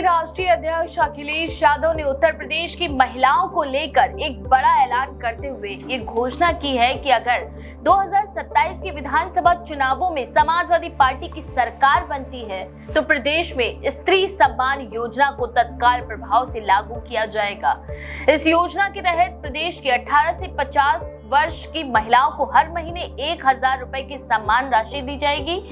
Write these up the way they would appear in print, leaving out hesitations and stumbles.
राष्ट्रीय अध्यक्ष अखिलेश यादव ने उत्तर प्रदेश की महिलाओं को लेकर एक बड़ा ऐलान करते हुए ये घोषणा की है कि अगर 2027 के विधानसभा चुनावों में समाजवादी पार्टी की सरकार बनती है तो प्रदेश में स्त्री सम्मान योजना को तत्काल प्रभाव से लागू किया जाएगा। इस योजना के तहत प्रदेश की 18 से 50 वर्ष की महिलाओं को हर महीने 1000 रुपए की सम्मान राशि दी जाएगी।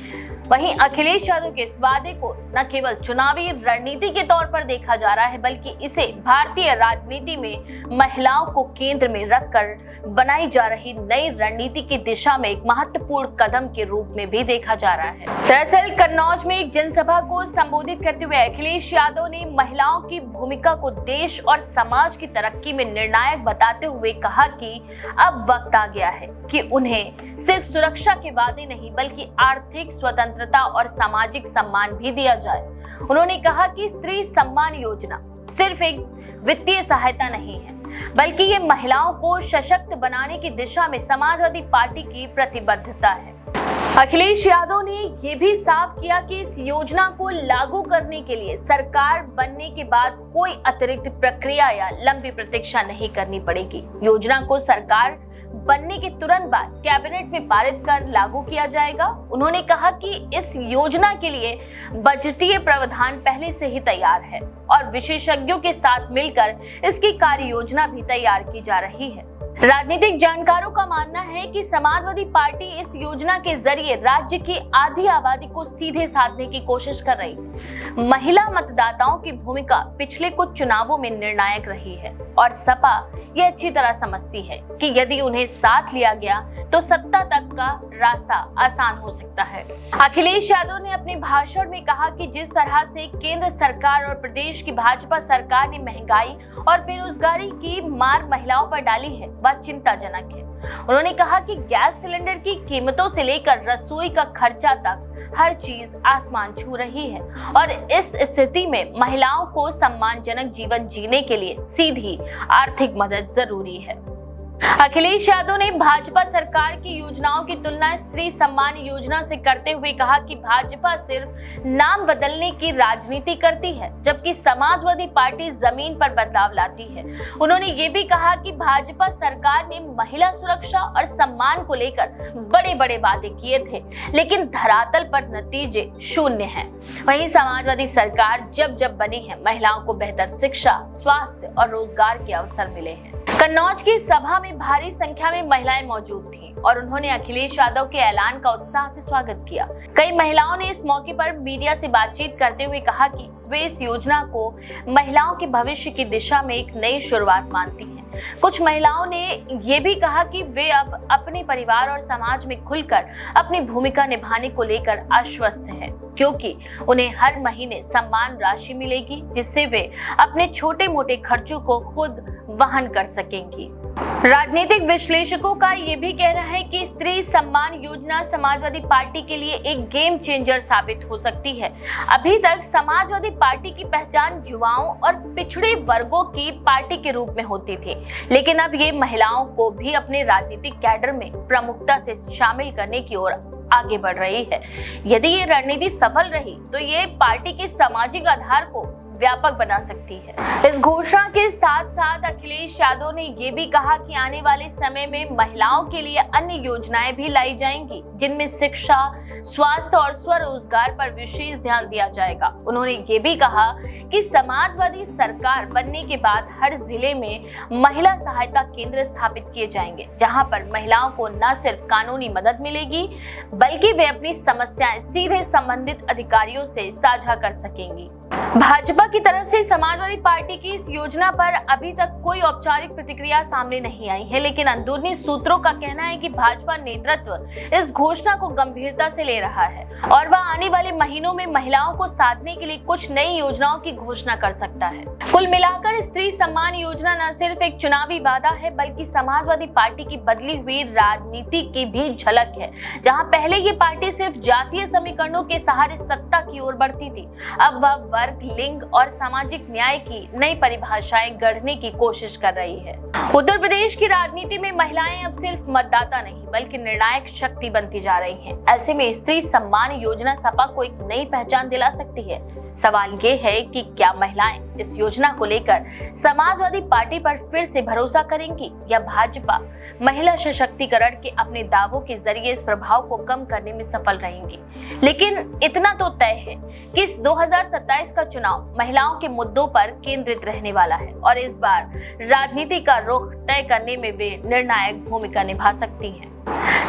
वहीं अखिलेश यादव के इस वादे को न केवल चुनावी रणनीति के तौर पर देखा जा रहा है बल्कि इसे भारतीय राजनीति में महिलाओं को केंद्र में रखकर बनाई जा रही नई रणनीति की दिशा में एक महत्वपूर्ण कदम के रूप में भी देखा जा रहा है। दरअसल कन्नौज में एक जनसभा को संबोधित करते हुए अखिलेश यादव ने महिलाओं की भूमिका को देश और समाज की तरक्की में निर्णायक बताते हुए कहा कि अब वक्त आ गया है कि उन्हें सिर्फ सुरक्षा के वादे नहीं बल्कि आर्थिक स्वतंत्रता और सामाजिक सम्मान भी दिया जाए। उन्होंने कहा कि स्त्री सम्मान योजना सिर्फ एक वित्तीय सहायता नहीं है बल्कि ये महिलाओं को सशक्त बनाने की दिशा में समाजवादी पार्टी की प्रतिबद्धता है। अखिलेश यादव ने ये भी साफ किया कि इस योजना को लागू करने के लिए सरकार बनने के बाद कोई अतिरिक्त प्रक्रिया या लंबी प्रतीक्षा नहीं करनी पड़ेगी। योजना को सरकार बनने के तुरंत बाद कैबिनेट में पारित कर लागू किया जाएगा। उन्होंने कहा कि इस योजना के लिए बजटीय प्रावधान पहले से ही तैयार है और विशेषज्ञों के साथ मिलकर इसकी कार्य योजना भी तैयार की जा रही है। राजनीतिक जानकारों का मानना है कि समाजवादी पार्टी इस योजना के जरिए राज्य की आधी आबादी को सीधे साधने की कोशिश कर रही है। महिला मतदाताओं की भूमिका पिछले कुछ चुनावों में निर्णायक रही है और सपा ये अच्छी तरह समझती है कि यदि उन्हें साथ लिया गया तो सत्ता तक का रास्ता आसान हो सकता है। अखिलेश यादव ने अपने भाषण में कहा कि जिस तरह से केंद्र सरकार और प्रदेश की भाजपा सरकार ने महंगाई और बेरोजगारी की मार महिलाओं पर डाली है चिंताजनक है। उन्होंने कहा कि गैस सिलेंडर की कीमतों से लेकर रसोई का खर्चा तक हर चीज आसमान छू रही है और इस स्थिति में महिलाओं को सम्मानजनक जीवन जीने के लिए सीधी आर्थिक मदद जरूरी है। अखिलेश यादव ने भाजपा सरकार की योजनाओं की तुलना स्त्री सम्मान योजना से करते हुए कहा कि भाजपा सिर्फ नाम बदलने की राजनीति करती है जबकि समाजवादी पार्टी जमीन पर बदलाव लाती है। उन्होंने ये भी कहा कि भाजपा सरकार ने महिला सुरक्षा और सम्मान को लेकर बड़े बड़े वादे किए थे लेकिन धरातल पर नतीजे शून्य हैं। वहीं समाजवादी सरकार जब बनी है महिलाओं को बेहतर शिक्षा, स्वास्थ्य और रोजगार के अवसर मिले हैं। कन्नौज की सभा में भारी संख्या में महिलाएं मौजूद थीं और उन्होंने अखिलेश यादव के ऐलान का उत्साह से स्वागत किया। कई महिलाओं ने इस मौके पर मीडिया से बातचीत करते हुए कहा कि वे इस योजना को महिलाओं के भविष्य की दिशा में एक नई शुरुआत मानती हैं। कुछ महिलाओं ने ये भी कहा कि वे अब अपने परिवार और समाज में खुलकर अपनी भूमिका निभाने को लेकर आश्वस्त हैं क्योंकि उन्हें हर महीने सम्मान राशि मिलेगी जिससे वे अपने छोटे मोटे खर्चों को खुद वहन कर सकेंगी। राजनीतिक विश्लेषकों का ये भी कहना है कि स्त्री सम्मान योजना समाजवादी पार्टी के लिए एक गेम चेंजर साबित हो सकती है। अभी तक समाजवादी पार्टी की पहचान युवाओं और पिछड़े वर्गों की पार्टी के रूप में होती थी लेकिन अब ये महिलाओं को भी अपने राजनीतिक कैडर में प्रमुखता से शामिल करने की ओर आगे बढ़ रही है। यदि ये रणनीति सफल रही तो ये पार्टी के सामाजिक आधार को व्यापक बना सकती है। इस घोषणा के साथ साथ अखिलेश यादव ने ये भी कहा कि आने वाले समय में महिलाओं के लिए अन्य योजनाएं भी लाई जाएंगी जिनमें शिक्षा, स्वास्थ्य और स्वरोजगार पर विशेष ध्यान दिया जाएगा। उन्होंने ये भी कहा कि समाजवादी सरकार बनने के बाद हर जिले में महिला सहायता केंद्र स्थापित किए जाएंगे जहां पर महिलाओं को न सिर्फ कानूनी मदद मिलेगी बल्कि वे अपनी समस्याएं सीधे संबंधित अधिकारियों से साझा कर सकेंगी। भाजपा की तरफ से समाजवादी पार्टी की इस योजना पर अभी तक कोई औपचारिक प्रतिक्रिया सामने नहीं आई है लेकिन अंदरूनी सूत्रों का कहना है कि भाजपा नेतृत्व इस घोषणा को गंभीरता से ले रहा है और वह आने वाले महीनों में महिलाओं को साधने के लिए कुछ नई योजनाओं की घोषणा कर सकता है। कुल मिलाकर स्त्री सम्मान योजना न सिर्फ एक चुनावी वादा है बल्कि समाजवादी पार्टी की बदली हुई राजनीति की भी झलक है। जहां पहले ये पार्टी सिर्फ जातीय समीकरणों के सहारे सत्ता की ओर बढ़ती थी अब वह वर्ग, लिंग और सामाजिक न्याय की नई परिभाषाएं गढ़ने की कोशिश कर रही है। उत्तर प्रदेश की राजनीति में महिलाएं अब सिर्फ मतदाता नहीं बल्कि निर्णायक शक्ति बनती जा रही हैं। ऐसे में स्त्री सम्मान योजना सपा को एक नई पहचान दिला सकती है। सवाल ये है कि क्या महिलाएं इस योजना को लेकर समाजवादी पार्टी पर फिर से भरोसा करेंगी या भाजपा महिला सशक्तिकरण के अपने दावों के जरिए इस प्रभाव को कम करने में सफल रहेंगी। लेकिन इतना तो तय है कि इस 2027 का चुनाव महिलाओं के मुद्दों पर केंद्रित रहने वाला है और इस बार राजनीति का रुख तय करने में वे निर्णायक भूमिका निभा सकती हैं।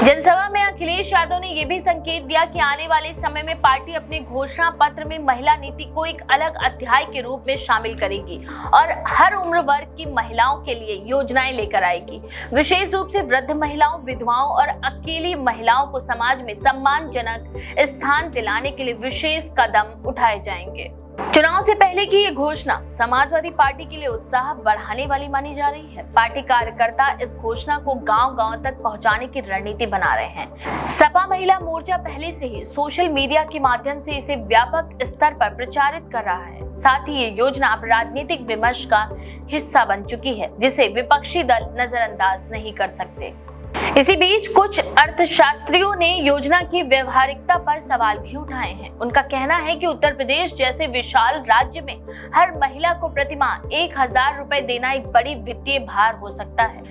जनसभा में अखिलेश यादव ने यह भी संकेत दिया कि आने वाले समय में पार्टी अपने घोषणा पत्र में महिला नीति को एक अलग अध्याय के रूप में शामिल करेगी और हर उम्र वर्ग की महिलाओं के लिए योजनाएं लेकर आएगी। विशेष रूप से वृद्ध महिलाओं, विधवाओं और अकेली महिलाओं को समाज में सम्मानजनक स्थान दिलाने के लिए विशेष कदम उठाए जाएंगे। चुनाव से पहले की ये घोषणा समाजवादी पार्टी के लिए उत्साह बढ़ाने वाली मानी जा रही है। पार्टी कार्यकर्ता इस घोषणा को गांव-गांव तक पहुंचाने की रणनीति बना रहे हैं। सपा महिला मोर्चा पहले से ही सोशल मीडिया के माध्यम से इसे व्यापक स्तर पर प्रचारित कर रहा है। साथ ही ये योजना अब राजनीतिक विमर्श का हिस्सा बन चुकी है, जिसे विपक्षी दल नजरअंदाज नहीं कर सकते। इसी बीच कुछ अर्थशास्त्रियों ने योजना की व्यवहारिकता पर सवाल भी उठाए हैं। उनका कहना है कि उत्तर प्रदेश जैसे विशाल राज्य में हर महिला को प्रतिमाह 1000 रुपए देना एक बड़ी वित्तीय भार हो सकता है।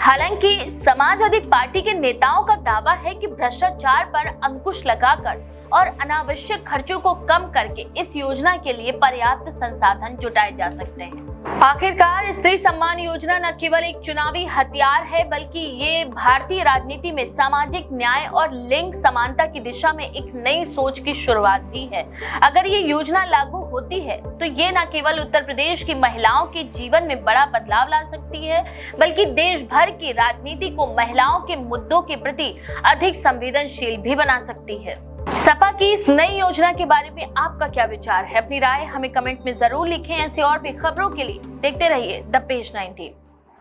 हालांकि समाजवादी पार्टी के नेताओं का दावा है कि भ्रष्टाचार पर अंकुश लगाकर और अनावश्यक खर्चों को कम करके इस योजना के लिए पर्याप्त संसाधन जुटाए जा सकते हैं। आखिरकार स्त्री सम्मान योजना न केवल एक चुनावी हथियार है बल्कि ये भारतीय राजनीति में सामाजिक न्याय और लिंग समानता की दिशा में एक नई सोच की शुरुआत भी है। अगर ये योजना लागू होती है तो ये न केवल उत्तर प्रदेश की महिलाओं के जीवन में बड़ा बदलाव ला सकती है बल्कि देश भर की राजनीति को महिलाओं के मुद्दों के प्रति अधिक संवेदनशील भी बना सकती है। सपा की इस नई योजना के बारे में आपका क्या विचार है? अपनी राय हमें कमेंट में जरूर लिखें। ऐसे और भी खबरों के लिए देखते रहिए द पेज 19।